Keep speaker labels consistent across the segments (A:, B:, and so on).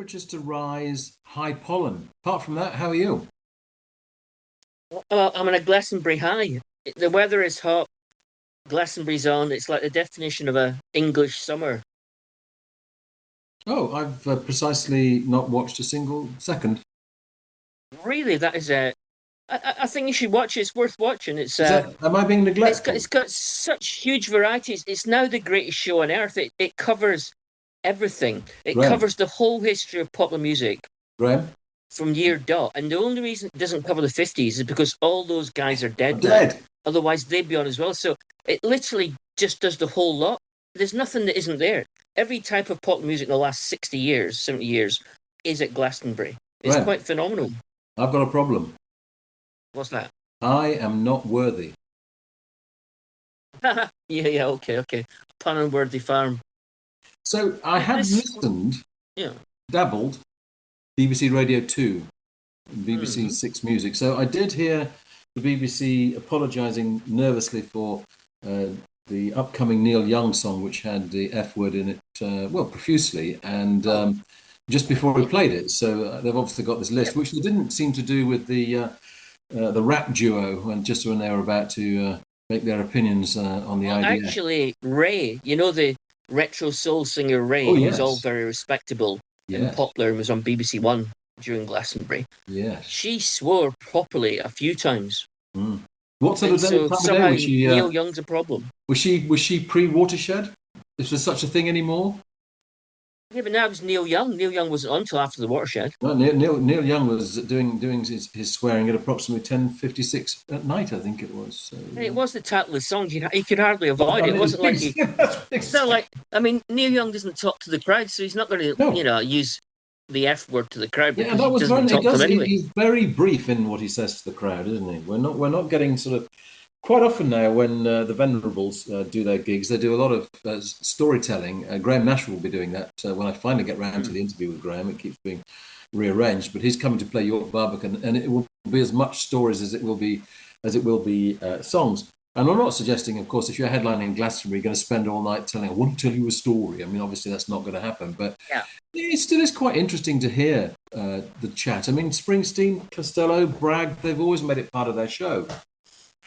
A: temperatures to rise, high pollen. Apart from that, how are you?
B: Well, I'm in a Glastonbury high. The weather is hot. Glastonbury's on. It's like the definition of a English summer.
A: Oh, I've precisely not watched a single second.
B: Really, that is a. I think you should watch it. It's worth watching.
A: Is that, am I being
B: It's
A: neglectful?
B: got such huge varieties. It's now the greatest show on earth. It covers everything. It
A: Graham,
B: covers the whole history of popular music
A: Graham,
B: from year dot. And the only reason it doesn't cover the 50s is because all those guys are
A: I'm
B: dead now.
A: dead.
B: Otherwise, they'd be on as well. So it literally just does the whole lot. There's nothing that isn't there. Every type of pop music in the last 60 years, 70 years is at Glastonbury. It's
A: Graham,
B: quite phenomenal.
A: I've got a problem.
B: What's that?
A: I am not worthy.
B: Yeah, okay. Pun on Worthy Farm.
A: So I had
B: This,
A: listened,
B: yeah.
A: dabbled, BBC Radio 2, BBC
B: Mm.
A: Six Music. So I did hear the BBC apologising nervously for uh, the upcoming Neil Young song, which had the F word in it, well, profusely, and
B: Oh,
A: just before we played it. So they've obviously got this list,
B: yep.
A: which they didn't seem to do with the rap duo, when just when they were about to make their opinions on the
B: Well,
A: idea.
B: actually, Ray, you know the retro soul singer
A: Oh
B: Ray, who's all
A: yes,
B: very respectable and
A: yes,
B: popular and was on BBC One during Glastonbury.
A: yes.
B: She swore properly a few times.
A: Mm. What sort
B: And
A: of day,
B: so
A: time of day
B: somehow
A: was she?
B: Neil Young's a problem.
A: Was she pre watershed? Is there such a thing anymore?
B: Yeah, but now it's Neil Young. Neil Young wasn't on until after the watershed.
A: No, Neil Young was doing his swearing at approximately 10:56 at night, I think it was. So
B: And it was the title of the song. You could hardly
A: well,
B: avoid
A: I
B: it. It
A: mean,
B: wasn't like he.
A: that's
B: It's not
A: exactly.
B: like I mean Neil Young doesn't talk to the crowd, so he's not going to
A: No,
B: use the F word to the crowd
A: yeah,
B: because
A: that
B: he
A: was very.
B: doesn't
A: He
B: talk to
A: does.
B: them anyway.
A: He's very brief in what he says to the crowd, isn't he? We're not getting sort of quite often now when the Venerables do their gigs. They do a lot of storytelling. Graham Nash will be doing that when I finally get round to
B: Mm.
A: the interview with Graham. It keeps being rearranged, but he's coming to play York Barbican, and it will be as much stories as it will be songs. And I'm not suggesting, of course, if you're headlining Glastonbury, you're going to spend all night telling, I want to tell you a story. I mean, obviously, that's not going to happen. But
B: Yeah.
A: it still is quite interesting to hear the chat. I mean, Springsteen, Costello, Bragg, they've always made it part of their show.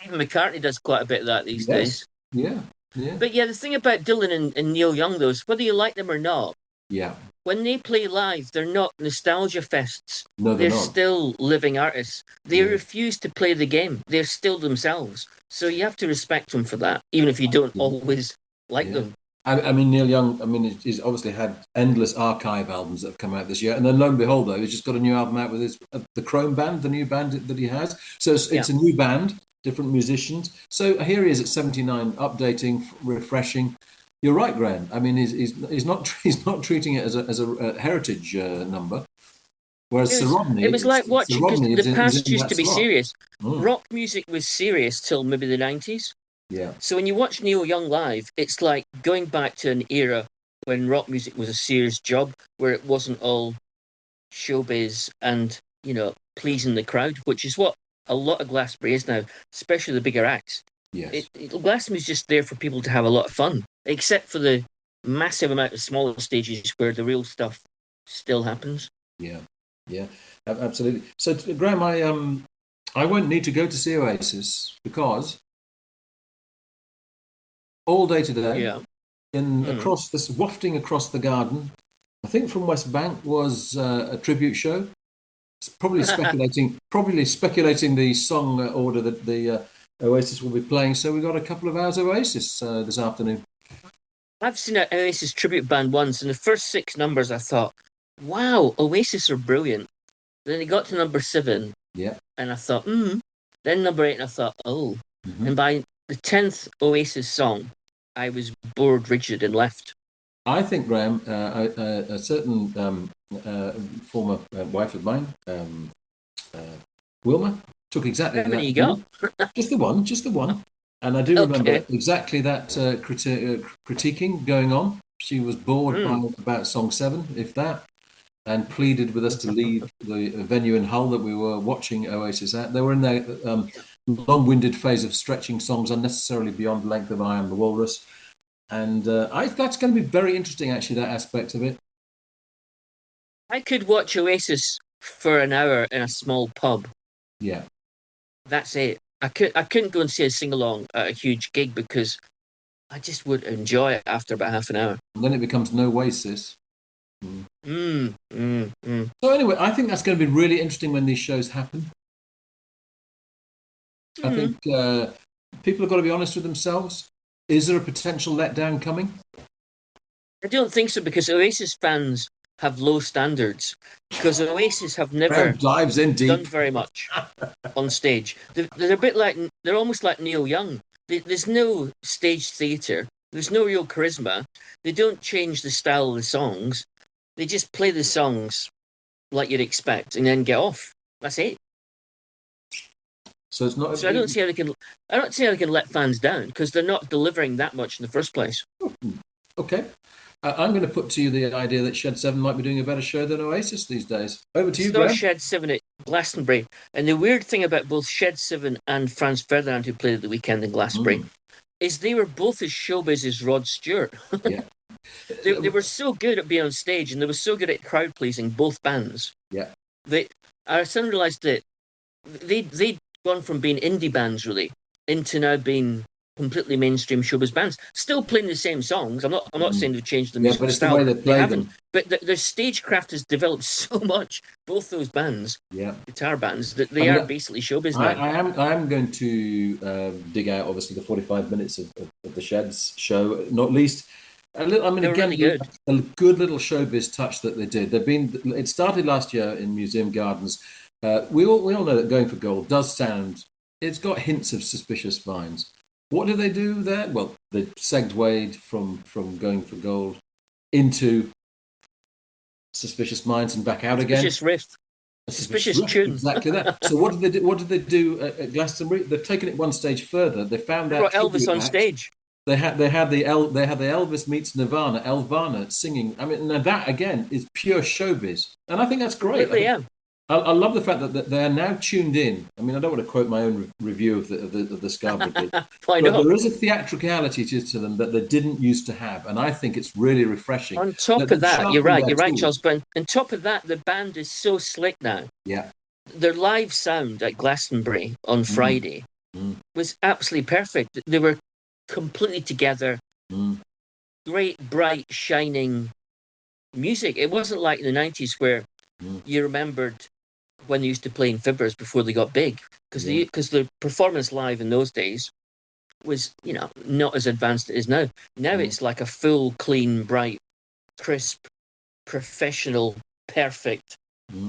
B: Even McCartney does quite a bit of that these
A: Yes.
B: days.
A: Yeah. Yeah.
B: But yeah, the thing about Dylan and Neil Young, though, is whether you like them or not,
A: Yeah.
B: when they play live, they're not nostalgia fests.
A: No, they're
B: They're
A: not.
B: still living artists. They
A: Yeah.
B: refuse to play the game. They're still themselves. So you have to respect them for that, even if you don't always like
A: Yeah.
B: them.
A: I mean, Neil Young, I mean, he's obviously had endless archive albums that have come out this year. And then lo and behold, though, he's just got a new album out with the Chrome Band, the new band that he has. So
B: Yeah.
A: it's a new band, different musicians. So here he is at 79, updating, refreshing. You're right, Graham. I mean, he's not he's not treating it as a heritage number. Whereas
B: It was like
A: Sir
B: watching because
A: Rodney
B: the
A: is
B: past
A: in
B: used
A: that
B: to be
A: slot.
B: serious.
A: Mm,
B: Rock music was serious till maybe the 90s.
A: yeah,
B: So when you watch Neil Young live, it's like going back to an era when rock music was a serious job, where it wasn't all showbiz and pleasing the crowd, which is what a lot of Glastonbury is now, especially the bigger acts.
A: yes,
B: Glastonbury's just there for people to have a lot of fun, except for the massive amount of smaller stages where the real stuff still happens.
A: yeah, yeah, absolutely. So, Graham, I won't need to go to see Oasis because all day today,
B: Yeah.
A: in
B: Mm.
A: across this wafting across the garden, I think from West Bank was a tribute show. It's probably speculating the song order that the Oasis will be playing. So we got a couple of hours of Oasis this afternoon.
B: I've seen an Oasis tribute band once, and the first six numbers I thought, wow, Oasis are brilliant. Then it got to number seven,
A: Yeah.
B: and I thought, hmm. Then number eight, and I thought, oh.
A: Hmm.
B: And by the 10th Oasis song, I was bored, rigid, and left.
A: I think, Graham, a certain former wife of mine, uh, Wilma, took exactly
B: How many
A: that
B: you got?
A: view. Just the one. And I do remember
B: Okay.
A: exactly that critiquing going on. She was bored by
B: Mm.
A: about song seven, if that, and pleaded with us to leave the venue in Hull that we were watching Oasis at. They were in their long-winded phase of stretching songs unnecessarily beyond length of I Am the Walrus. And that's going to be very interesting, actually, that aspect of it.
B: I could watch Oasis for an hour in a small pub.
A: Yeah.
B: That's it. I couldn't go and see a sing along at a huge gig because I just would enjoy it after about half an hour.
A: And then it becomes no Oasis. Mm.
B: Mm.
A: So anyway, I think that's going to be really interesting when these shows happen. I think people have got to be honest with themselves. Is there a potential letdown coming?
B: I don't think so because Oasis fans have low standards because Oasis have
A: Graham
B: never
A: dives in
B: done
A: deep.
B: very much on stage. They're a bit like they're almost like Neil Young. There's no stage theatre. There's no real charisma. They don't change the style of the songs. They just play the songs like you'd expect and then get off. That's it.
A: So it's not.
B: So I don't see how they can. I don't see how they can let fans down because they're not delivering that much in the first place.
A: Okay. I'm going to put to you the idea that Shed 7 might be doing a better show than Oasis these days. Over to you,
B: Saw
A: Graham.
B: Shed 7 at Glastonbury. And the weird thing about both Shed 7 and Franz Ferdinand, who played at the weekend in Glastonbury, is they were both as showbiz as Rod Stewart.
A: Yeah.
B: They were so good at being on stage and they were so good at crowd pleasing, both bands.
A: Yeah.
B: I suddenly realised that they'd gone from being indie bands, really, into now being completely mainstream showbiz bands, still playing the same songs. I'm not saying they've changed the musical
A: but it's
B: style.
A: the way they play
B: haven't.
A: them.
B: But their stagecraft has developed so much. Both those bands, guitar bands, that they are basically showbiz now.
A: I am going to dig out obviously the 45 minutes of the Sheds show, not least.
B: Really good.
A: A good little showbiz touch that they did. It started last year in Museum Gardens. We all know that Going for Gold does sound. It's got hints of Suspicious Minds. What do they do there? Well, they segued from Going for Gold into Suspicious Minds and back out again.
B: Suspicious riff. Suspicious tune.
A: Exactly that. So what did they do? What did they do at Glastonbury? They've taken it one stage further. They found out
B: Elvis on stage.
A: They had the Elvis meets Nirvana, Elvana singing. I mean, now that again is pure showbiz, and I think that's great.
B: Really, yeah.
A: I love the fact that they are now tuned in. I mean, I don't want to quote my own review of the Scarborough bit,
B: Why
A: but
B: not?
A: there is a theatricality to them that they didn't used to have, and I think it's really refreshing.
B: On top of that, you're right, Charles. But on top of that, the band is so slick now.
A: Yeah.
B: Their live sound at Glastonbury on Friday was absolutely perfect. They were completely together. Great, bright, shining music. It wasn't like in the 90s where you remembered when they used to play in Fibbers before they got big, because the performance live in those days was, not as advanced as it is now. Now it's like a full, clean, bright, crisp, professional, perfect,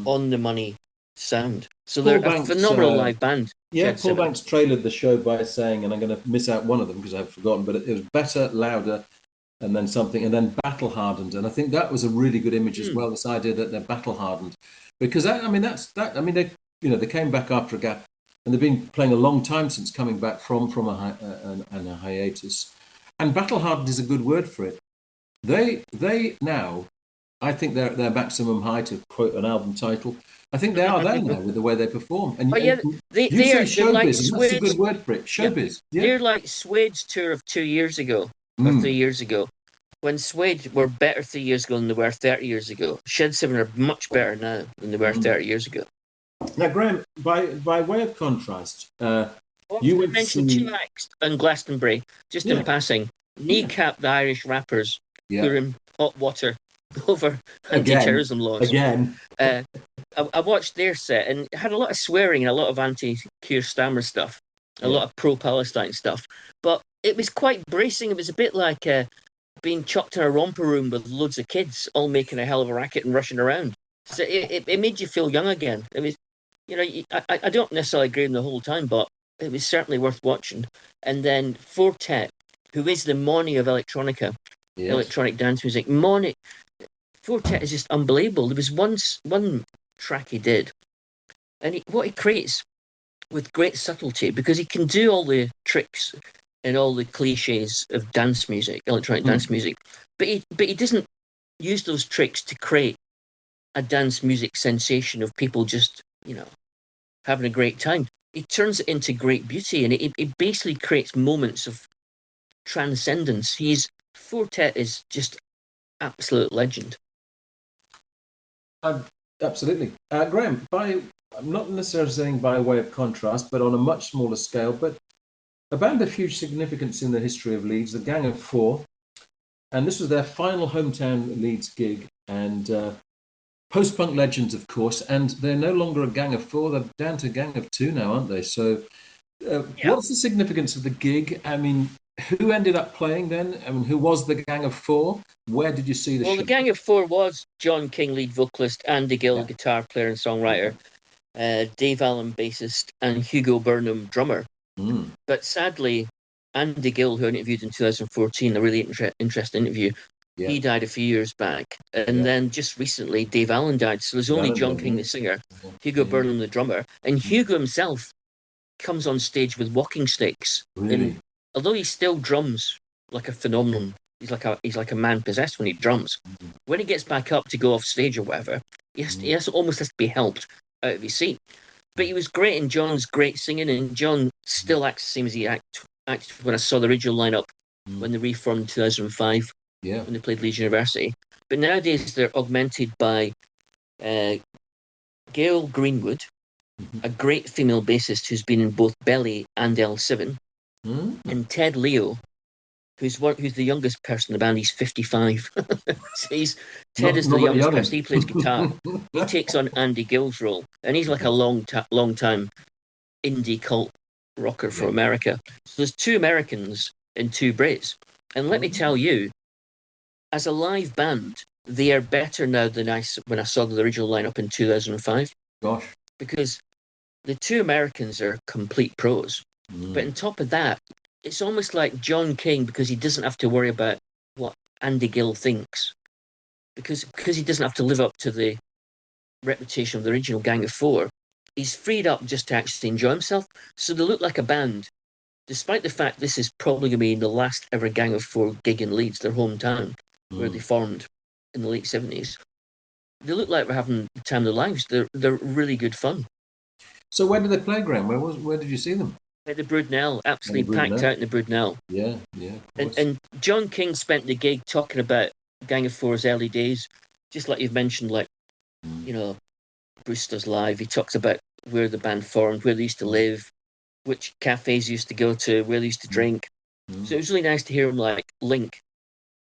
B: on the money sound. So they're a phenomenal live band.
A: Yeah, Paul Banks trailered the show by saying, and I'm going to miss out one of them because I've forgotten, but it was better, louder, and then something, and then battle hardened. And I think that was a really good image as well. This idea that they're battle hardened, because they came back after a gap, and they've been playing a long time since coming back from a hiatus. And battle hardened is a good word for it. They now, I think they're at their maximum high, to quote an album title. I think they are there now with the way they perform. And
B: they are
A: showbiz,
B: like
A: that's a good word for it. Showbiz. Yeah.
B: They're like Suede's tour of 2 years ago. Or 3 years ago, when Suede were better 3 years ago than they were 30 years ago. Shed 7 are much better now than they were 30 years ago.
A: Now, Graham, by way of contrast,
B: you mentioned 2 acts on Glastonbury, just in passing. Kneecap the Irish rappers who are in hot water over anti-terrorism laws.
A: Again.
B: I watched their set and it had a lot of swearing and a lot of anti-Keir Starmer stuff, a lot of pro-Palestine stuff. But it was quite bracing. It was a bit like being chucked in a romper room with loads of kids all making a hell of a racket and rushing around. So it made you feel young again. It was, I don't necessarily agree with them the whole time, but it was certainly worth watching. And then Fortet, who is the Money of electronica, electronic dance music. Fortet is just unbelievable. There was one track he did, and what he creates with great subtlety, because he can do all the tricks and all the cliches of dance music, electronic dance music, but he doesn't use those tricks to create a dance music sensation of people just having a great time. He turns it into great beauty, and it basically creates moments of transcendence. Fortet is just absolute legend.
A: Absolutely. Graham, I'm not necessarily saying by way of contrast, but on a much smaller scale, but a band of huge significance in the history of Leeds, the Gang of Four, and this was their final hometown Leeds gig, and post-punk legends, of course, and they're no longer a Gang of Four, they're down to a Gang of Two now, aren't they? So
B: Yeah.
A: what's the significance of the gig? I mean, who ended up playing then? I mean, who was the Gang of Four? Where did you see the
B: Well, the
A: show?
B: Gang of Four was John King, lead vocalist, Andy Gill,
A: Yeah.
B: guitar player and songwriter, Dave Allen, bassist, and Hugo Burnham, drummer.
A: Mm.
B: But sadly, Andy Gill, who I interviewed in 2014, a really interesting interview,
A: Yeah.
B: he died a few years back. And
A: Yeah.
B: then just recently, Dave Allen died. So there's only
A: Alan
B: John
A: did,
B: King,
A: yeah.
B: the singer,
A: Yeah.
B: Hugo
A: Yeah.
B: Burnham, the drummer. And Hugo himself comes on stage with walking sticks.
A: Really?
B: And although he still drums like a phenomenon, he's like a man possessed when he drums. When he gets back up to go off stage or whatever, he almost has to be helped out of his seat. But he was great, and John's great singing, and John still acts the same as he acted when I saw the original lineup when they reformed in 2005
A: Yeah.
B: when they played Leeds University. But nowadays they're augmented by uh, Gail Greenwood, a great female bassist who's been in both Belly and L7, and Ted Leo, who's the youngest person in the band. He's 55. So Ted is the youngest person. He plays guitar. He takes on Andy Gill's role, and he's like a long time indie cult rocker from America. So there's two Americans and two Brits. And let me tell you, as a live band, they are better now than when I saw the original lineup in 2005.
A: Gosh.
B: Because the two Americans are complete pros. But on top of that, it's almost like John King, because he doesn't have to worry about what Andy Gill thinks. Because he doesn't have to live up to the reputation of the original Gang of Four, he's freed up just to actually enjoy himself. So they look like a band, despite the fact this is probably going to be the last ever Gang of Four gig in Leeds, their hometown, where they formed in the late 70s. They look like they're having the time of their lives. They're really good fun.
A: So where did they play, Graham? Where did you see them?
B: At the Brudenell, absolutely packed out in the Brudenell.
A: Yeah.
B: And John King spent the gig talking about Gang of Four's early days, just like you've mentioned, like, Brewster's Live. He talks about where the band formed, where they used to live, which cafes they used to go to, where they used to drink. So it was really nice to hear him link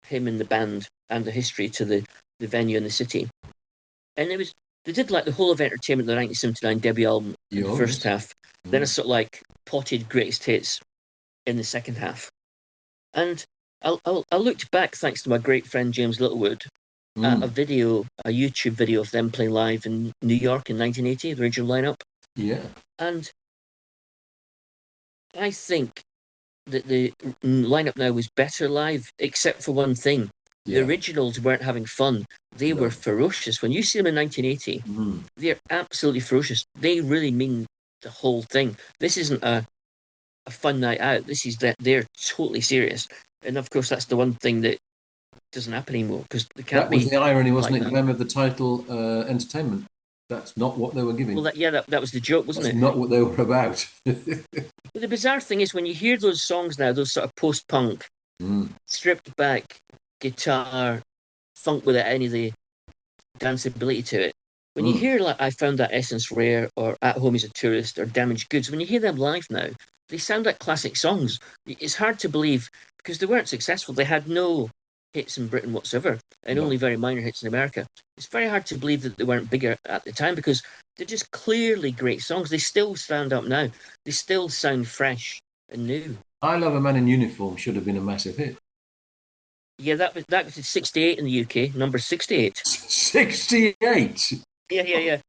B: him and the band and the history to the venue and the city. And they did like the whole of Entertainment, the 1979 debut album in the first half. Then a sort of like potted greatest hits in the second half. And I looked back, thanks to my great friend James Littlewood, at a YouTube video of them playing live in New York in 1980, the original lineup.
A: Yeah.
B: And I think that the lineup now was better live, except for one thing. The originals weren't having fun. They were ferocious. When you see them in 1980, they're absolutely ferocious. They really mean the whole thing. This isn't a fun night out. This is that they're totally serious. And of course, that's the one thing that doesn't happen anymore, because they can't be.
A: That was the irony, wasn't
B: like
A: it, Graham, of the title Entertainment? That's not what they were giving.
B: Well, that was the joke, wasn't it?
A: Not what they were about.
B: But the bizarre thing is, when you hear those songs now, those sort of post-punk, stripped back guitar, funk without any of the danceability to it. When you hear like I Found That Essence Rare or At Home as a Tourist or Damaged Goods, when you hear them live now, they sound like classic songs. It's hard to believe, because they weren't successful. They had no hits in Britain whatsoever, and only very minor hits in America. It's very hard to believe that they weren't bigger at the time, because they're just clearly great songs. They still stand up now. They still sound fresh and new.
A: I Love a Man in Uniform should have been a massive hit.
B: Yeah, that was 68 in the UK, number 68.
A: 68?
B: Yeah.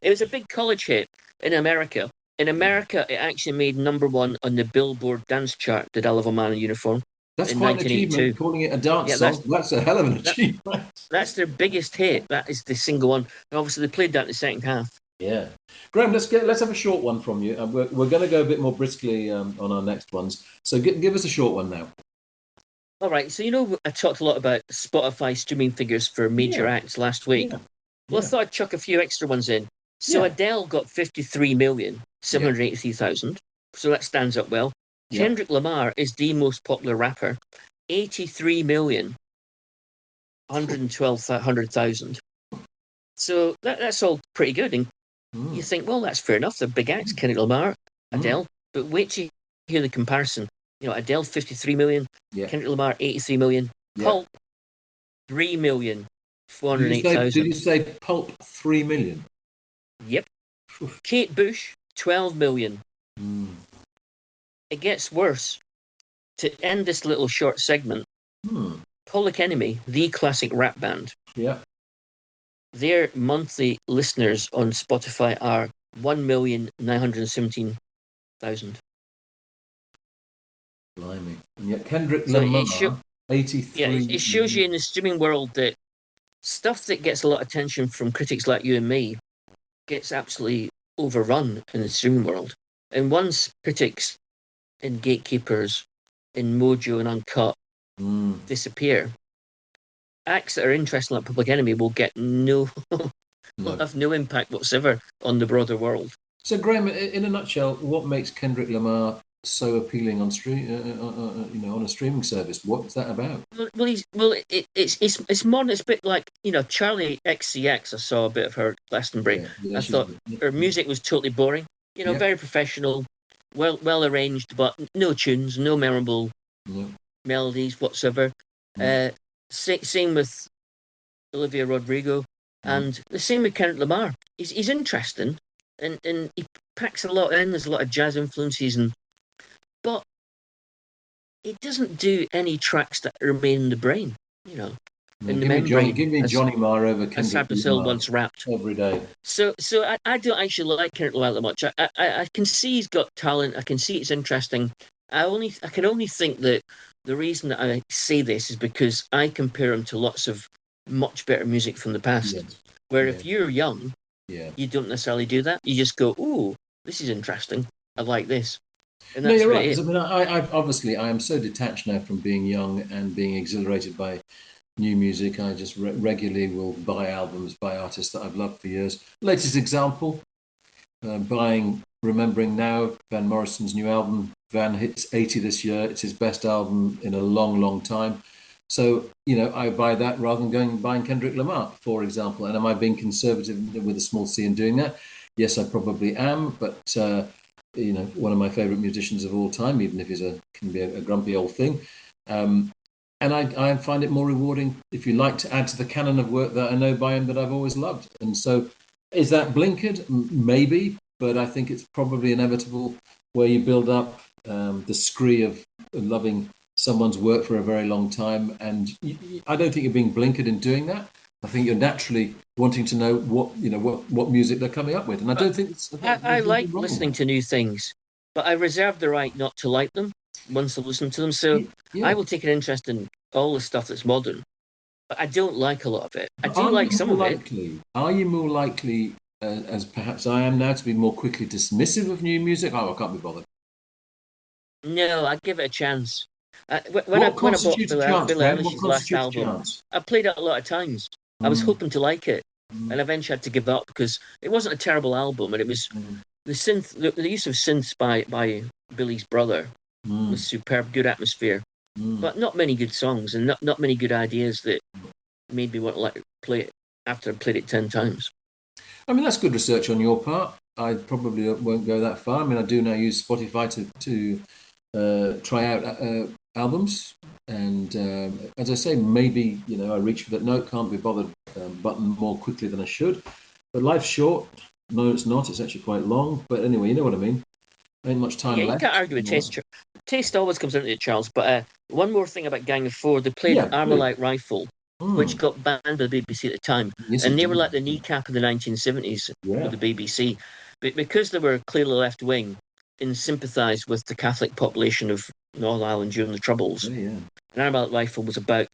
B: It was a big college hit in America. In America, it actually made number one on the Billboard dance chart, Did I Love a Man in Uniform?
A: That's quite an achievement, calling it a dance song. That's a hell of an achievement.
B: That's their biggest hit. That is the single one. And obviously, they played that in the second half.
A: Yeah. Graham, let's have a short one from you. And we're going to go a bit more briskly on our next ones. So give us a short one now.
B: All right. So, I talked a lot about Spotify streaming figures for major acts last week. Yeah. Well, I thought I'd chuck a few extra ones in. So Adele got 53,783,000. So that stands up well. Kendrick Lamar is the most popular rapper. 83,112,000. So that's all pretty good. And
A: Mm.
B: you think, well, that's fair enough. They're big acts, Kendrick Lamar, Adele. But wait till you hear the comparison. You know, Adele, 53 million,
A: Yeah.
B: Kendrick Lamar, 83 million,
A: Yeah.
B: Pulp, 3,408,000.
A: Did you say Pulp 3 million?
B: Yep. Kate Bush, 12 million.
A: Mm.
B: It gets worse. To end this little short segment, Public Enemy, the classic rap band,
A: Yeah.
B: their monthly listeners on Spotify are 1,917,000.
A: Blimey. And yet Kendrick
B: So
A: Lamar, 83.
B: it shows you in the streaming world that stuff that gets a lot of attention from critics like you and me gets absolutely overrun in the streaming world. And once critics and gatekeepers in Mojo and Uncut disappear, acts that are interesting like Public Enemy will get will have no impact whatsoever on the broader world.
A: So, Graham, in a nutshell, what makes Kendrick Lamar so appealing on on a streaming service? What's that about?
B: It's modern. It's a bit like Charlie XCX. I saw a bit of her at Glastonbury.
A: Yeah,
B: I thought her music was totally boring. Very professional, well arranged, but no tunes, no memorable melodies whatsoever. Same with Olivia Rodrigo, and the same with Kendrick Lamar. He's interesting, and he packs a lot in. There's a lot of jazz influences, but it doesn't do any tracks that remain in the brain. In the membrane.
A: Give me Johnny Marr over Kendrick Lamar
B: once rapped
A: every day.
B: So I don't actually like Kendrick Lamar that much. I can see he's got talent. I can see it's interesting. I can only think that the reason that I say this is because I compare him to lots of much better music from the past.
A: Yes.
B: Where if you're young,
A: you
B: don't necessarily do that. You just go, "Ooh, this is interesting. I like this." And
A: no, you're right. I mean, I am so detached now from being young and being exhilarated by new music. I just regularly will buy albums by artists that I've loved for years. Latest example, remembering now, Van Morrison's new album. Van hits 80 this year. It's his best album in a long, long time. So, I buy that rather than going and buying Kendrick Lamar, for example. And am I being conservative with a small c in doing that? Yes, I probably am. But, one of my favourite musicians of all time, even if can be a grumpy old thing. And I find it more rewarding if you like to add to the canon of work that I know by him that I've always loved. And so is that blinkered? Maybe, but I think it's probably inevitable where you build up the scree of loving someone's work for a very long time. And I don't think you're being blinkered in doing that. I think you're naturally wanting to know what music they're coming up with. And I don't think
B: I like listening to new things, but I reserve the right not to like them once I've listened to them. So I will take an interest in all the stuff that's modern, but I don't like a lot of it. I do like some of it.
A: Are you more likely, as perhaps I am now, to be more quickly dismissive of new music? Oh, I can't be bothered.
B: No, I give it a chance. When I bought Billie Eilish's last album, I played it a lot of times. I was hoping to like it, and eventually had to give up because it wasn't a terrible album, and it was the use of synths by Billie's brother was superb, good atmosphere, but not many good songs and not many good ideas that made me want to play it after I played it 10 times.
A: I mean, that's good research on your part. I probably won't go that far. I mean, I do now use Spotify to try out albums, and as I say, maybe I reach for that note, can't be bothered button more quickly than I should. But life's short. No, it's not. It's actually quite long. But anyway, you know what I mean. Ain't much time left.
B: You can't argue with taste. Taste always comes into it, Charles. But one more thing about Gang of Four. They played Armalite Rifle, which got banned by the BBC at the time. Yes, and they were like the kneecap of the 1970s with the BBC. But because they were clearly left-wing and sympathised with the Catholic population of Northern Ireland during the Troubles, an Armalite Rifle was about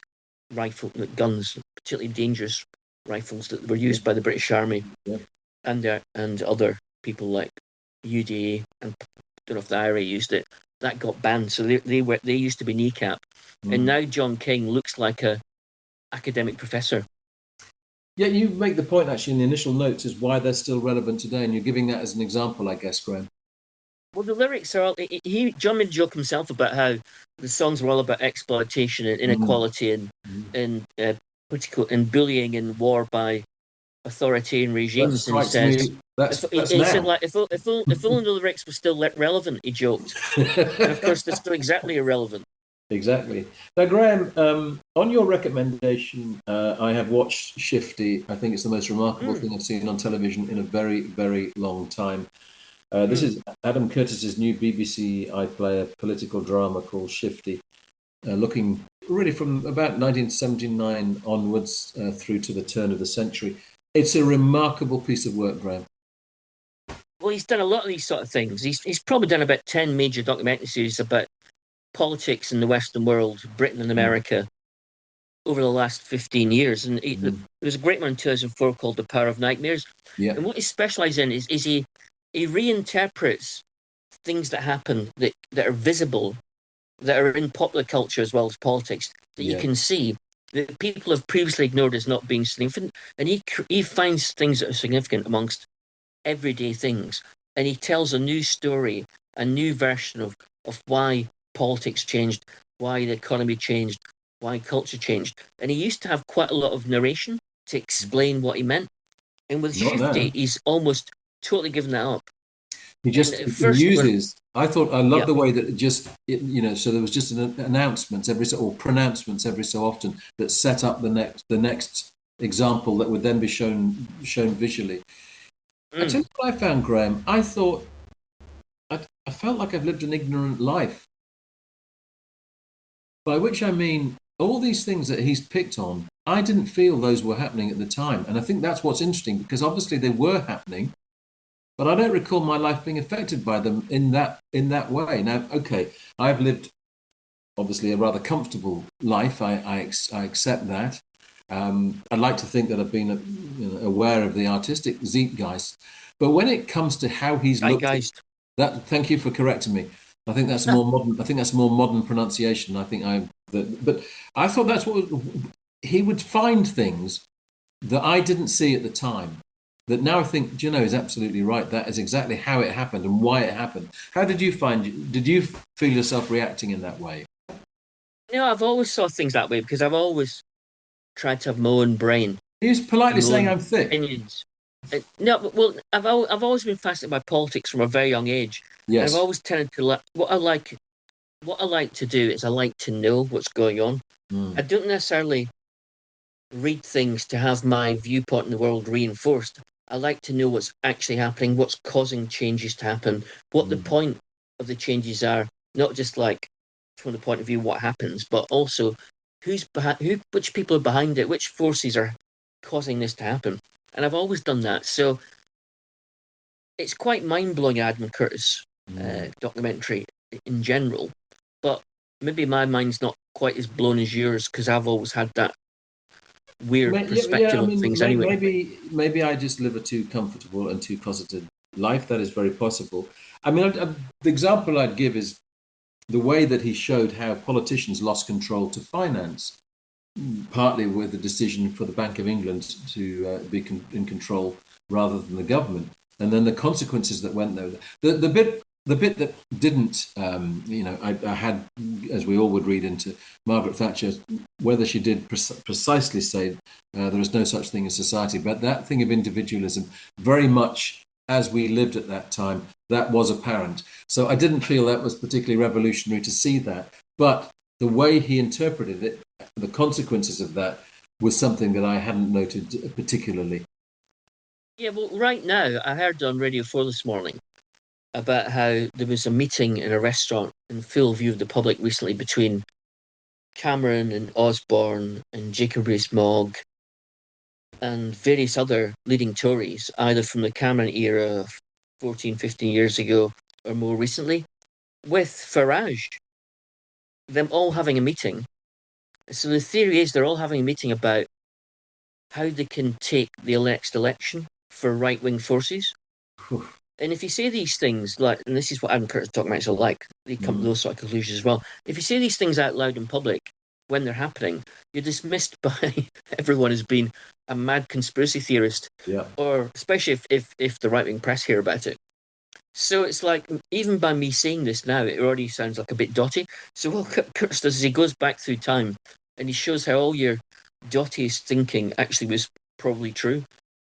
B: guns, particularly dangerous rifles that were used by the British Army and other people like UDA, and I don't know if the IRA used it. That got banned, so they used to be kneecap, and now John King looks like a academic professor.
A: Yeah, you make the point actually in the initial notes is why they're still relevant today, and you're giving that as an example, I guess, Graham.
B: Well, the lyrics are John made a joke himself about how the songs were all about exploitation and inequality and political and bullying and war by authoritarian
A: That
B: regimes, and he
A: strikes
B: says,
A: me. That's
B: he said,
A: now.
B: like, if only the lyrics were still relevant, he joked. And of course, they're still exactly irrelevant.
A: Exactly. Now, Graham, on your recommendation, I have watched Shifty. I think it's the most remarkable
B: Mm,
A: thing I've seen on television in a very, very long time. This
B: mm.
A: is Adam Curtis's new BBC iPlayer political drama called Shifty, looking really from about 1979 onwards through to the turn of the century. It's a remarkable piece of work, Graham.
B: Well, he's done a lot of these sort of things. He's probably done about 10 major documentary series about politics in the Western world, Britain and
A: Mm,
B: America, over the last 15 years. And
A: mm,
B: there's a great one in 2004 called The Power of Nightmares.
A: yeah,
B: And what he specializes in is he reinterprets things that happen that are visible, that are in popular culture as well as politics, that you
A: yeah.
B: can see that people have previously ignored as not being significant. And he finds things that are significant amongst everyday things. And he tells a new story, a new version of why politics changed, why the economy changed, why culture changed. And he used to have quite a lot of narration to explain what he meant. And with
A: Not
B: Shifty,
A: now.
B: he's almost totally given that up.
A: He
B: And
A: just
B: at first, when
A: uses. I thought I love
B: yeah,
A: the way that so there was just an announcements or pronouncements every so often that set up the next example that would then be shown visually. I
B: mm,
A: tell you what I found, Graham. I thought I felt like I've lived an ignorant life, by which I mean all these things that he's picked on. I didn't feel those were happening at the time, and I think that's what's interesting because obviously they were happening, but I don't recall my life being affected by them in that way. Now, okay, I've lived obviously a rather comfortable life. I accept that. I'd like to think that I've been aware of the artistic zeitgeist, but when it comes to how he's looked at
B: zeitgeist.
A: that, thank you for correcting me. I think that's a more modern. I think that's a more modern pronunciation. I think but I thought that's what he would find things that I didn't see at the time. That now I think, do you know, is absolutely right. That is exactly how it happened and why it happened. How did you find? Did you feel yourself reacting in that way?
B: I've always saw things that way because I've always tried to have my own brain
A: He's politely
B: and my
A: saying
B: own
A: I'm thick.
B: opinions. No, well, I've always been fascinated by politics from a very young age, and I've
A: Yes.
B: always tended to like what I like to do is I like to know what's going on. I
A: Mm,
B: don't necessarily read things to have my viewpoint in the world reinforced. I like to know what's actually happening, what's causing changes to happen, what the
A: mm,
B: point of the changes are, not just like from the point of view what happens, but also who's behind, which people are behind it, which forces are causing this to happen. And I've always done that. So it's quite mind blowing, Adam Curtis
A: mm.
B: documentary in general, but maybe my mind's not quite as blown as yours because I've always had that weird
A: Yeah, yeah.
B: perspective
A: I
B: on
A: mean,
B: things anyway.
A: maybe I just live a too comfortable and too closeted life. That is very possible. I mean, the example I'd give is the way that he showed how politicians lost control to finance, partly with the decision for the Bank of England to be in control rather than the government, and then the consequences that went there. The bit that didn't, I had, as we all would read into Margaret Thatcher, whether she did precisely say there is no such thing as society, but that thing of individualism, very much as we lived at that time, that was apparent. So I didn't feel that was particularly revolutionary to see that, but the way he interpreted it, the consequences of that, was something that I hadn't noted particularly.
B: Yeah, well, right now, I heard on Radio 4 this morning about how there was a meeting in a restaurant in full view of the public recently between Cameron and Osborne and Jacob Rees-Mogg and various other leading Tories, either from the Cameron era 14, 15 years ago or more recently, with Farage, them all having a meeting. So the theory is they're all having a meeting about how they can take the next election for right wing forces. And if you say these things, like, and this is what Adam Curtis documentary are like, they come to
A: Mm,
B: those sort of conclusions as well. If you say these things out loud in public when they're happening, you're dismissed by everyone as being a mad conspiracy theorist,
A: yeah.
B: or especially if the right wing press hear about it. So it's like, even by me saying this now, it already sounds like a bit dotty. So what Curtis does is he goes back through time and he shows how all your dottiest thinking actually was probably true.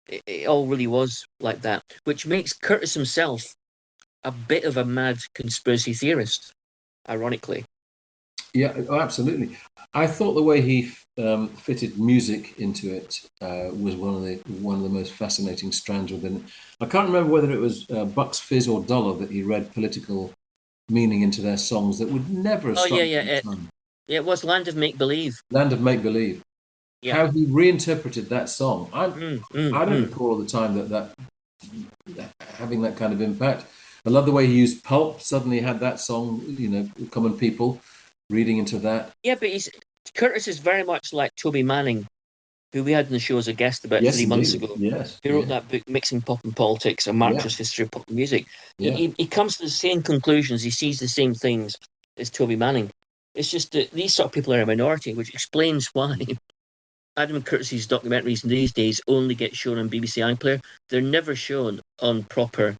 B: It all really was like that, which makes Curtis himself a bit of a mad conspiracy theorist, ironically.
A: Yeah, oh, absolutely. I thought the way he fitted music into it was one of the most fascinating strands within it. I can't remember whether it was Bucks Fizz or Dollar that he read political meaning into their songs that would never have
B: Oh
A: struck
B: yeah,
A: me
B: yeah.
A: at the time.
B: It was Land of Make Believe.
A: Land of Make Believe.
B: Yeah.
A: How he reinterpreted that song.
B: Mm, mm,
A: I don't
B: mm.
A: recall at the time that having that kind of impact. I love the way he used Pulp. Suddenly had that song, Common People, reading into that.
B: Yeah, but Curtis is very much like Toby Manning, who we had in the show as a guest about
A: Yes,
B: 3 months
A: indeed.
B: ago.
A: Yes.
B: Who wrote
A: Yeah.
B: that book, Mixing Pop and Politics, a
A: Yeah.
B: Marxist history of pop music.
A: Yeah.
B: He comes to the same conclusions. He sees the same things as Toby Manning. It's just that these sort of people are a minority, which explains why Adam Curtis's documentaries these days only get shown on BBC iPlayer. They're never shown on proper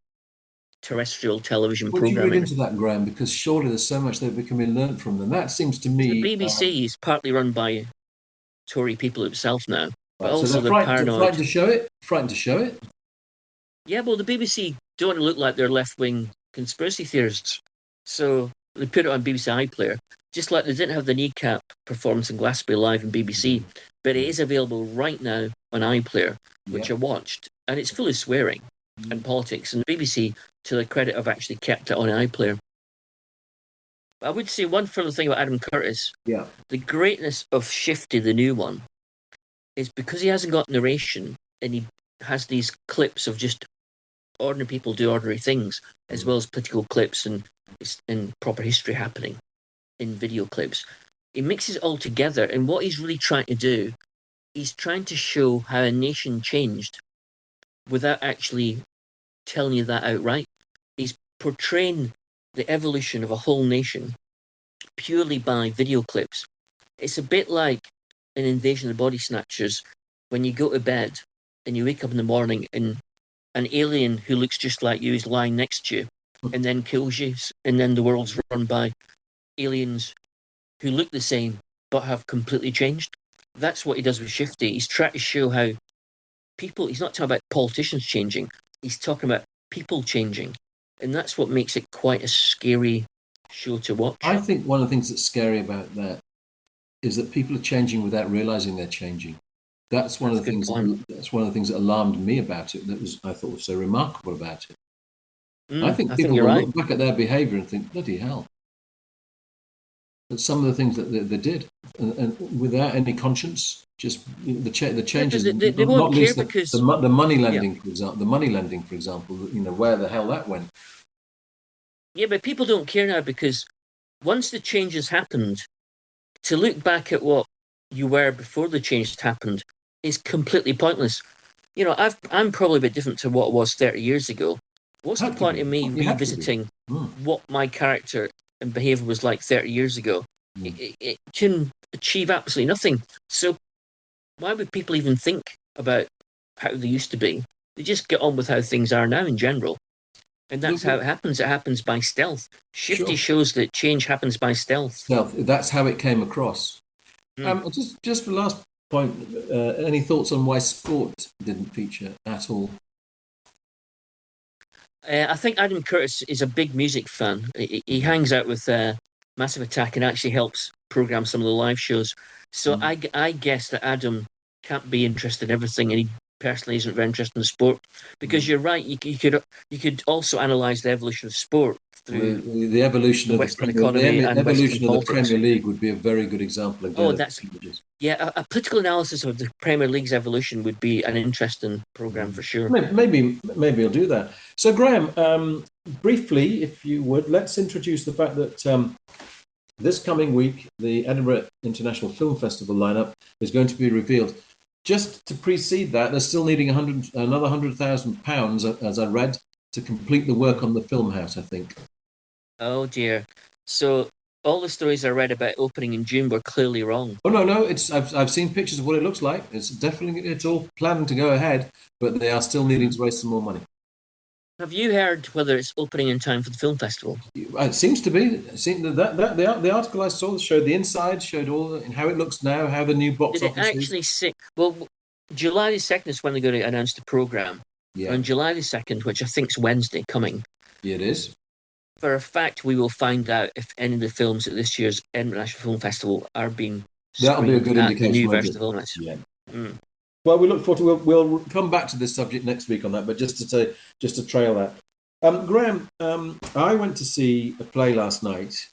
B: terrestrial television
A: What do you read
B: programming.
A: into that, Graham? Because surely there's so much that can be learned from them. That seems to
B: The
A: me.
B: BBC is partly run by Tory people itself now, but
A: Right, so
B: also
A: they're
B: they're
A: frightened
B: paranoid.
A: to show it. Frightened to show it.
B: Yeah, well, the BBC don't look like they're left wing conspiracy theorists. So they put it on BBC iPlayer, just like they didn't have the kneecap performance in Glastonbury live on BBC, but it is available right now on iPlayer, which
A: Yeah.
B: I watched, and it's full of swearing and politics. And the BBC, to their credit, have actually kept it on iPlayer. But I would say one further thing about Adam Curtis:
A: Yeah.
B: the greatness of Shifty, the new one, is because he hasn't got narration and he has these clips of just ordinary people do ordinary things, as well as political clips and proper history happening in video clips. He mixes it all together, and what he's really trying to do, he's trying to show how a nation changed without actually telling you that outright. He's portraying the evolution of a whole nation purely by video clips. It's a bit like an Invasion of the Body Snatchers when you go to bed and you wake up in the morning and an alien who looks just like you is lying next to you and then kills you, and then the world's run by aliens who look the same but have completely changed. That's what he does with Shifty. He's trying to show how people, he's not talking about politicians changing, he's talking about people changing. And that's what makes it quite a scary show to watch.
A: I think one of the things that's scary about that is that people are changing without realizing they're changing. That's one of the things. That's one of the things that alarmed me about it. I thought was so remarkable about it. I think people will look back at their behaviour and think, "Bloody hell!" But some of the things that they did, and without any conscience, just the changes.
B: They won't care because
A: the money lending, for example, where the hell that went.
B: Yeah, but people don't care now because once the changes happened, to look back at what you were before the change happened is completely pointless. You know, I'm probably a bit different to what I was 30 years ago. What's the point of me revisiting what my character and behaviour was like 30 years ago? It can achieve absolutely nothing. So why would people even think about how they used to be? They just get on with how things are now in general. And that's how it happens. It happens by stealth. Shifty shows that change happens by stealth.
A: That's how it came across. Just for the last point, any thoughts on why sport didn't feature at all?
B: I think Adam Curtis is a big music fan. He hangs out with Massive Attack and actually helps program some of the live shows. So I guess that Adam can't be interested in everything, and he personally isn't very interested in sport. Because you're right, you could also analyse the evolution of sport through
A: the evolution of
B: Western economy and
A: evolution
B: Western
A: of the Premier League would be a very good example.
B: A political analysis of the Premier League's evolution would be an interesting programme for sure.
A: Maybe I'll do that. So Graham, briefly, if you would, let's introduce the fact that this coming week the Edinburgh International Film Festival lineup is going to be revealed. Just to precede that, they're still needing another £100,000, as I read, to complete the work on the film house, I think.
B: Oh dear! So all the stories I read about opening in June were clearly wrong.
A: Oh no! I've seen pictures of what it looks like. It's all planned to go ahead, but they are still needing to raise some more money.
B: Have you heard whether it's opening in time for the film festival?
A: It seems to be. The article I saw showed the inside, showed all how it looks now, how the new box office is.
B: Did it actually say? Well, July the 2nd is when they're going to announce the programme.
A: Yeah,
B: On July the 2nd, which I think is Wednesday coming,
A: it is.
B: for a fact, we will find out if any of the films at this year's International Film Festival are being
A: That'll be a good
B: screened at the
A: indication,
B: new
A: won't
B: version
A: it?
B: of Illness.
A: Yeah.
B: Mm.
A: Well, we look forward to. We'll come back to this subject next week on that, but just to trail that. Graham, I went to see a play last night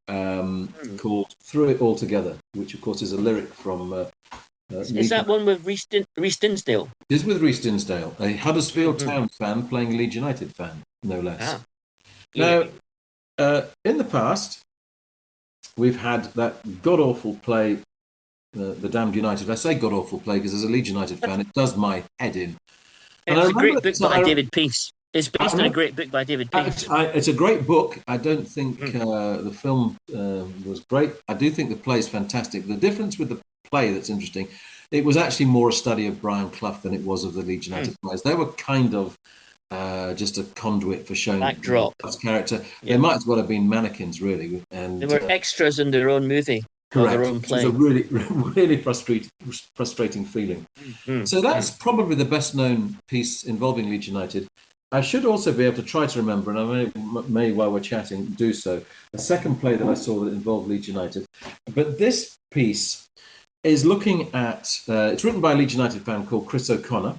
A: called "Through It All Together," which, of course, is a lyric from.
B: Is that one with Reece Dinsdale?
A: It is with Reece Dinsdale, a Huddersfield Town fan playing a Leeds United fan, no less.
B: Yeah.
A: Now, in the past, we've had that god-awful play, The Damned United. I say god-awful play because as a Leeds United fan, it does my head in.
B: It's a great book by David Peace. It's based on a great book by David Peace.
A: It's a great book. I don't think the film was great. I do think the play is fantastic. The difference with the play that's interesting, it was actually more a study of Brian Clough than it was of the Leeds United players. They were kind of just a conduit for showing Clough's character. They might as well have been mannequins, really. And
B: they were extras in their own movie.
A: Correct.
B: Their own play.
A: It was a really, really frustrating feeling. So that's probably the best known piece involving Leeds United. I should also be able to try to remember, and I may while we're chatting, do so, a second play that I saw that involved Leeds United. But this piece is looking at, it's written by a Leeds United fan called Chris O'Connor,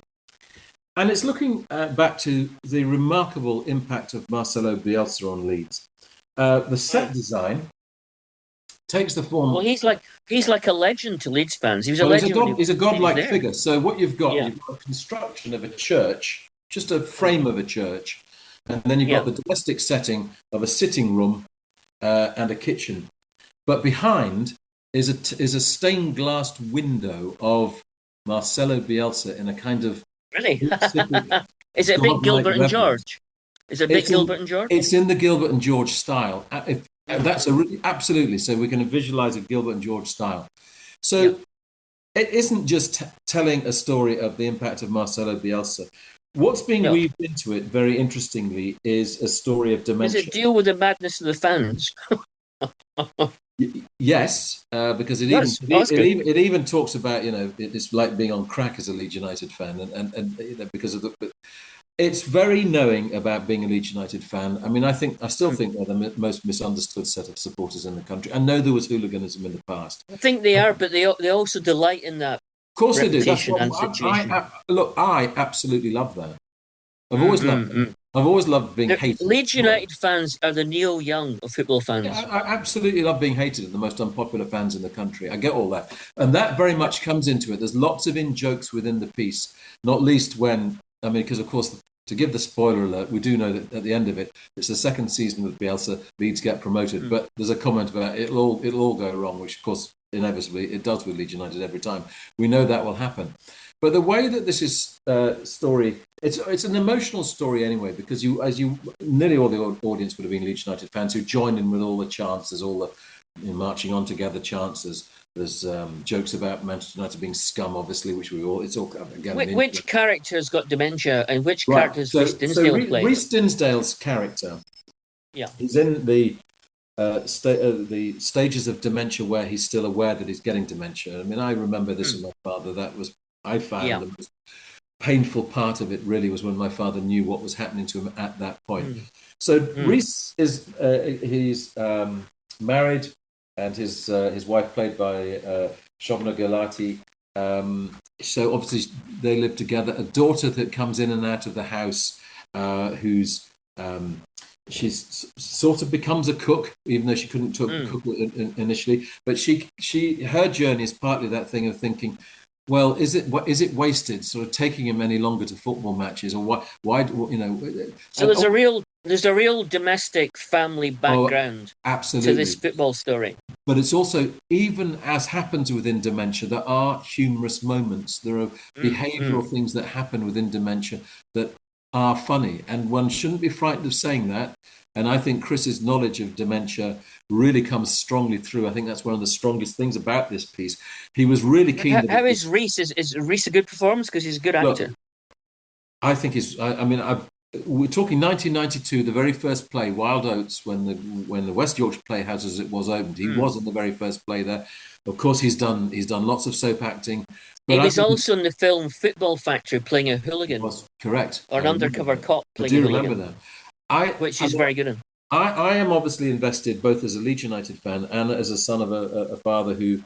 A: and it's looking back to the remarkable impact of Marcelo Bielsa on Leeds. The set design takes the form.
B: Well, he's like a legend to Leeds fans. He was a legend.
A: He's a godlike figure. So what you've got a construction of a church, just a frame of a church, and then you've got the domestic setting of a sitting room and a kitchen. But behind is a stained glass window of Marcelo Bielsa in a kind of
B: really. Is it a bit Gilbert and George? Is it a bit Gilbert and George?
A: It's in the Gilbert and George style. That's absolutely. So we can visualize a Gilbert and George style. So it isn't just telling a story of the impact of Marcelo Bielsa. What's being weaved into it, very interestingly, is a story of dementia.
B: Does it deal with the madness of the fans?
A: Yes, because it even talks about, it's like being on crack as a Leeds United fan, and because of it's very knowing about being a Leeds United fan. I mean, I still think they're the most misunderstood set of supporters in the country. I know there was hooliganism in the past.
B: I think they are, but they also delight in that.
A: Of course they do.
B: That's what
A: I absolutely love that. I've always loved it. I've always loved being hated.
B: Leeds United fans are the Neil Young of football fans.
A: Yeah, I absolutely love being hated and the most unpopular fans in the country. I get all that. And that very much comes into it. There's lots of in-jokes within the piece, not least because, of course, to give the spoiler alert, we do know that at the end of it, it's the second season with Bielsa, Leeds get promoted. But there's a comment about it'll all go wrong, which, of course, inevitably it does with Leeds United every time. We know that will happen. But the way that this is story, it's an emotional story anyway, because nearly all the audience would have been Leeds United fans who joined in with all the chances, all the marching on together chances. There's jokes about Manchester United being scum, obviously, which it's all again.
B: Which character's got dementia, and which character's Reece Dinsdale playing?
A: Reece Dinsdale's character, he's in the stages of dementia where he's still aware that he's getting dementia. I mean, I remember this with my father. That was, I found the most painful part of it really was when my father knew what was happening to him at that point. So Reece is he's married, and his wife, played by Shobna Gulati. So obviously they live together. A daughter that comes in and out of the house, who's she's sort of becomes a cook, even though she couldn't cook initially. But her journey is partly that thing of thinking, well, is it wasted, sort of taking him any longer to football matches, or why
B: So there's a real domestic family background to this football story.
A: But it's also, even as happens within dementia, there are humorous moments. There are behavioural things that happen within dementia that are funny, and one shouldn't be frightened of saying that. And I think Chris's knowledge of dementia really comes strongly through. I think that's one of the strongest things about this piece. He was really keen.
B: How is Reece? Is Reece a good performance? Because he's a good actor.
A: I think he's. I mean, we're talking 1992, the very first play, Wild Oats, when the West Yorkshire Playhouse, as it was, opened. He was in the very first play there. Of course, he's done lots of soap acting. But
B: He
A: I
B: was
A: think
B: also in the film Football Factory playing a
A: he
B: hooligan,
A: was correct.
B: or
A: I
B: an
A: remember
B: undercover
A: that.
B: cop
A: I
B: playing a
A: do
B: hooligan,
A: remember that. I
B: which
A: I
B: is
A: mean,
B: very good.
A: I am obviously invested both as a Leeds United fan and as a son of a father who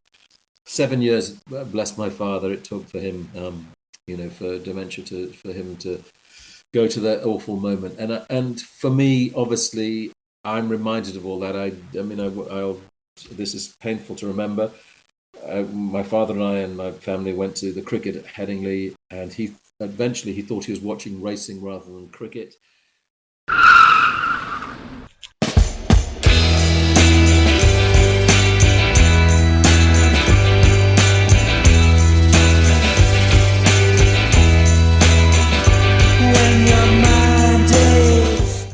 A: 7 years, bless my father, it took for him, for dementia for him to go to that awful moment. And for me, obviously, I'm reminded of all that. I'll this is painful to remember. My father and I and my family went to the cricket at Headingley, and he thought he was watching racing rather than cricket.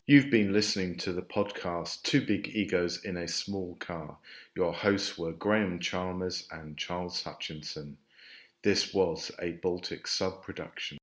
C: You've been listening to the podcast Two Big Egos in a Small Car. Your hosts were Graham Chalmers and Charles Hutchinson. This was a Baltic sub-production.